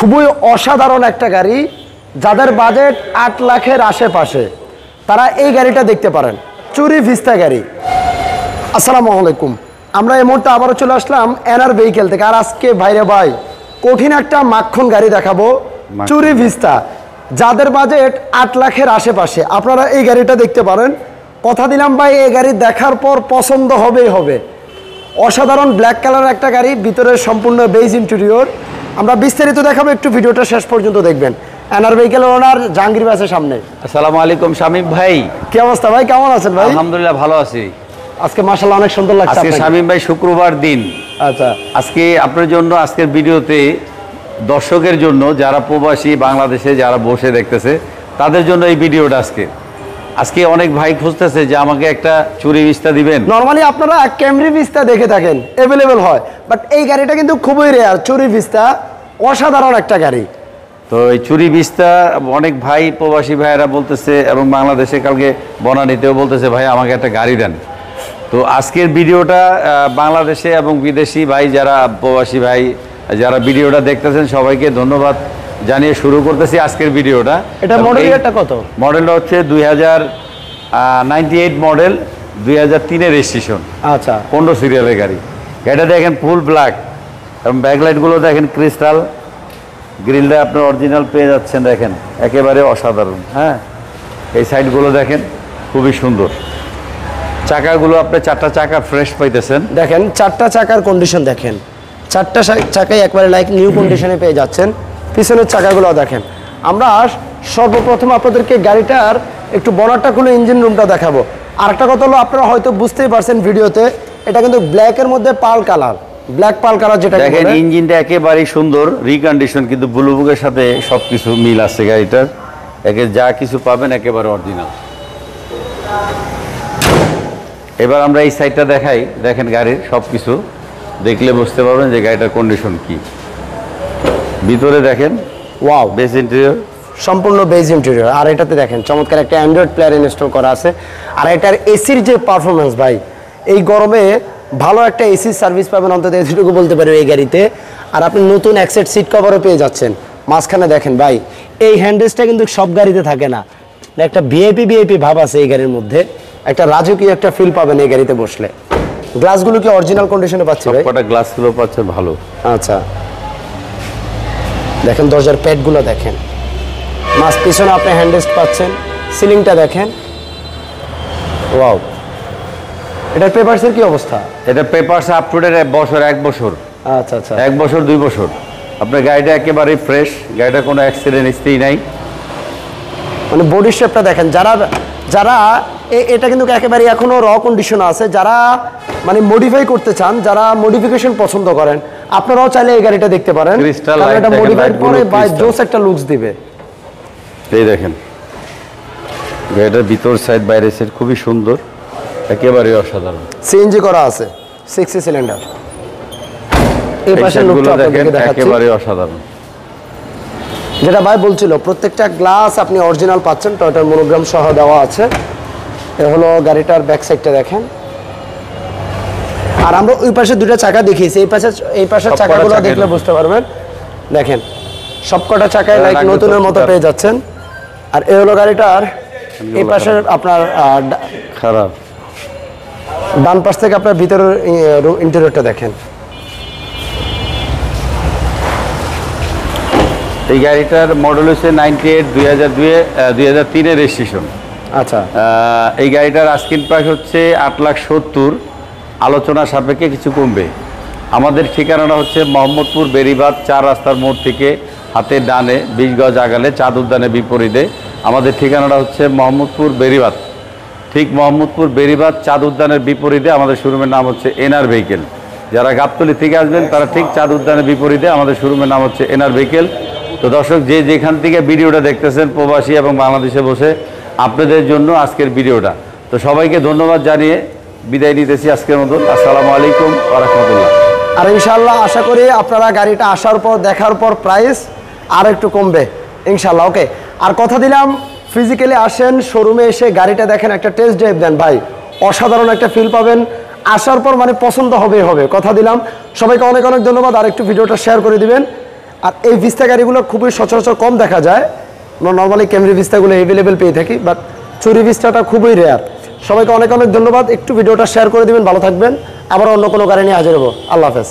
খুবই অসাধারণ একটা গাড়ি, যাদের বাজেট 8 লাখের আশেপাশে তারা এই গাড়িটা দেখতে পারেন, চুরি ভিস্তা গাড়ি। আসসালামু আলাইকুম, আমরা এই মুহূর্তে আবারও চলে আসলাম এনআর ভেহিকেল থেকে। আর আজকে ভাইরে ভাই কঠিন একটা মাখন গাড়ি দেখাবো, চুরি ভিস্তা। যাদের বাজেট 8 লাখের আশেপাশে আপনারা এই গাড়িটা দেখতে পারেন। কথা দিলাম ভাই, এই গাড়ি দেখার পর পছন্দ হবেই হবে। অসাধারণ ব্ল্যাক কালার একটা গাড়ি, ভিতরে সম্পূর্ণ বেজ ইন্টেরিয়র। আমরা বিস্তারিত দেখাবো, একটু ভিডিওটা শেষ পর্যন্ত দেখবেন। এনআর ভেহিকেল ওনার জাহাঙ্গীর ভাইয়ের সামনে। আসসালামু আলাইকুম শামীম ভাই, কি অবস্থা ভাই, কেমন আছেন ভাই? আলহামদুলিল্লাহ ভালো আছি। আজকে মাশাআল্লাহ অনেক সুন্দর লাগছে। আজকে শামীম ভাই শুক্রবার দিন। আচ্ছা, আজকে আপনার জন্য আজকের ভিডিওতে দর্শকের জন্য, যারা প্রবাসী বাংলাদেশে যারা বসে দেখতেছে তাদের জন্য এই ভিডিওটা। আজকে অনেক ভাই খুঁজতেছে যে আমাকে একটা চুরি ভিস্তা দিবেন। নরমালি আপনারা ক্যামরি ভিস্তা দেখে থাকেন, অ্যাভেলেবেল হয়, বাট এই গাড়িটা কিন্তু খুবই রেয়ার। চুরি ভিস্তা অসাধারণ একটা গাড়ি। তো এই চুরি ভিস্তা অনেক ভাই প্রবাসী ভাইয়েরা বলতেছে, এবং বাংলাদেশে কালকে বনানীতেও বলতেছে ভাই আমাকে একটা গাড়ি দেন। তো আজকের ভিডিওটা বাংলাদেশে এবং বিদেশি ভাই যারা প্রবাসী ভাই যারা ভিডিওটা দেখতেছেন সবাইকে ধন্যবাদ জানিয়ে শুরু করতেছি আজকের ভিডিওটা। এটা মডেলটা কত? মডেলটা হচ্ছে 2098 মডেল, 2003-এর রেজিস্ট্রেশন। আচ্ছা, 15 সিরিয়ালের গাড়ি। এটা দেখেন ফুল ব্ল্যাক, এবং ব্যাকলাইটগুলো দেখেন ক্রিস্টাল, গ্রিলটা আপনার অরিজিনাল পেয়ে যাচ্ছেন, দেখেন একেবারে অসাধারণ। হ্যাঁ, এই সাইডগুলো দেখেন খুবই সুন্দর। চাকাগুলো আপনি 4টা চাকা ফ্রেশ পাইতেছেন। দেখেন 4টা চাকার কন্ডিশন দেখেন, 4টা চাকাই একবারে লাইক নিউ কন্ডিশনে পেয়ে যাচ্ছেন। পিছনের চাকাগুলো দেখেন। আমরা সর্বপ্রথম আপনাদেরকে গাড়িটার একটু বনারটা খুলে ইঞ্জিন রুমটা দেখাবো। আরেকটা কথা হলো, আপনারা হয়তো বুঝতেই পারছেন ভিডিওতে, এটা কিন্তু ব্ল্যাকের মধ্যে পাল কালার, ব্ল্যাক পাল কালার যেটা দেখেন। ইঞ্জিনটা একেবারেই সুন্দর, রিকন্ডিশন, কিন্তু ব্লু বুকের সাথে সবকিছু মিল আছে গাড়িটার। যা কিছু পাবেন একেবারে অরিজিনাল। এবার আমরা এই সাইডটা দেখাই। দেখেন গাড়ির সবকিছু দেখলে বুঝতে পারবেন যে গাড়িটার কন্ডিশন কি। ভিতরে দেখেন, ওয়াও, বেস ইন্টেরিয়র, সম্পূর্ণ বেজ ইন্টেরিয়র। আর এটাতে দেখেন চমৎকার একটা অ্যান্ড্রয়েড প্লেয়ার ইনস্টল করা আছে। আর এটার এসির যে পারফরমেন্স ভাই, এই গরমে ভালো একটা এসি সার্ভিস পাবেন অন্তত, এটুকু বলতে পারি এই গাড়িতে। আর আপনি নতুন অ্যাক্সেট সিট কভারও পেয়ে যাচ্ছেন। মাঝখানে দেখেন ভাই, এই হ্যান্ডেলসটা কিন্তু সব গাড়িতে থাকে না, একটা ভিআইপি ভাব আছে এই গাড়ির মধ্যে। একটা রাজকীয় একটা ফিল পাবেন এই গাড়িতে বসলে। গ্লাসগুলো কি অরিজিনাল কন্ডিশনে পাচ্ছি ভাই? সবকটা গ্লাসগুলো পাচ্ছেন ভালো। আচ্ছা, দেখেন দরজার প্যাডগুলো দেখেন, মাছ পিছনে আপনি হ্যান্ডরেস্ট পাচ্ছেন। সিলিংটা দেখেন, ওয়াও। এটার পেপারসের কি অবস্থা? এটা পেপারস আপ টু ডেট 1 বছর। আচ্ছা আচ্ছা, 1 বছর 2 বছর। আপনার গাড়িটা একেবারে ফ্রেশ, গাড়িটা কোনো অ্যাক্সিডেন্ট হিস্ট্রি নাই। মানে বডি শেপটা দেখেন। যারা এটা কিন্তু একেবারে এখনো র কন্ডিশন আছে, যারা মানে মডিফাই করতে চান, যারা মডিফিকেশন পছন্দ করেন, আপনারাও চাইলে এই গাড়িটা দেখতে পারেন। কারণ এটা মডিফাই করে বাই জোস একটা লুকস দিবে। এই দেখেন গাড়িটার ভিতর সাইড বাইরের সাইড খুবই সুন্দর, একেবারে অসাধারণ। সিএনজি করা আছে, 6 সিলিন্ডার। এই পাশের লুকটা আপনাদেরকে দেখাচ্ছি, একেবারে অসাধারণ। যেটা ভাই বলছিল, প্রত্যেকটা গ্লাস আপনি অরিজিনাল পাচ্ছেন, টয়োটার মনোগ্রাম সহ দেওয়া আছে। এ হলো গাড়িটার ব্যাক সাইডটা দেখেন। আর আমরা ওই পাশে 2টা চাকা দেখিয়েছি, এই পাশের চাকাগুলো দেখলে বুঝতে পারবেন। দেখেন সবকটা চাকায় লাইক নতুনের মতো পেয়ে যাচ্ছেন। আর এই হলো গাড়িটার এই পাশের আপনার খারাপ ডান পাশ থেকে আপনার ভিতরের ইন্টেরিয়রটা দেখেন। এই গাড়িটার মডেল হচ্ছে 98, 2003-এর রেজিস্ট্রেশন। আচ্ছা, এই গাড়িটার আস্কিং প্রাইস হচ্ছে 8,70,000। আলোচনা সাপেক্ষে কিছু কমবে। আমাদের ঠিকানাটা হচ্ছে মোহাম্মদপুর বেরিবাদ 4 রাস্তার মোড় থেকে হাতের ডানে 20 গজ আগালে চাঁদ উদ্যানের বিপরীতে। আমাদের ঠিকানাটা হচ্ছে মোহাম্মদপুর বেরিবাদ, ঠিক মোহাম্মদপুর বেরিবাদ চাঁদ উদ্যানের বিপরীতে। আমাদের শোরুমের নাম হচ্ছে এনআর ভেহিকেল। যারা গাবতলী থেকে আসবেন তারা ঠিক চাঁদ উদ্যানের বিপরীতে, আমাদের শোরুমের নাম হচ্ছে এনআর ভেহিকেল। তো দর্শক, যে যেখান থেকে ভিডিওটা দেখতেছেন প্রবাসী এবং বাংলাদেশে বসে, আপনাদের জন্য আজকের ভিডিওটা। তো সবাইকে ধন্যবাদ জানিয়ে বিদায় নিতেছি আজকের মতন। আসসালামু আলাইকুম ওয়া রাহমাতুল্লাহ। আর ইনশাআল্লাহ আশা করি আপনারা গাড়িটা আসার পর দেখার পর প্রাইস আর একটু কমবে ইনশাআল্লাহ। ওকে, আর কথা দিলাম ফিজিক্যালি আসেন, শোরুমে এসে গাড়িটা দেখেন, একটা টেস্ট ড্রাইভ দেন ভাই, অসাধারণ একটা ফিল পাবেন। আসার পর মানে পছন্দ হবে কথা দিলাম। সবাইকে অনেক অনেক ধন্যবাদ। আর একটু ভিডিওটা শেয়ার করে দিবেন। আর এই ভিস্তা গাড়িগুলো খুবই সচরাচর কম দেখা যায়। আমরা নর্মালি ক্যামরি ভিস্তাগুলো অ্যাভেলেবেল পেয়ে থাকি, বাট চুরি ভিস্তাটা খুবই রেয়ার। সবাইকে অনেক অনেক ধন্যবাদ। একটু ভিডিওটা শেয়ার করে দিবেন, ভালো থাকবেন। আবার অন্য কোনো গাড়ি নিয়ে হাজির হবো। আল্লাহ হাফেজ।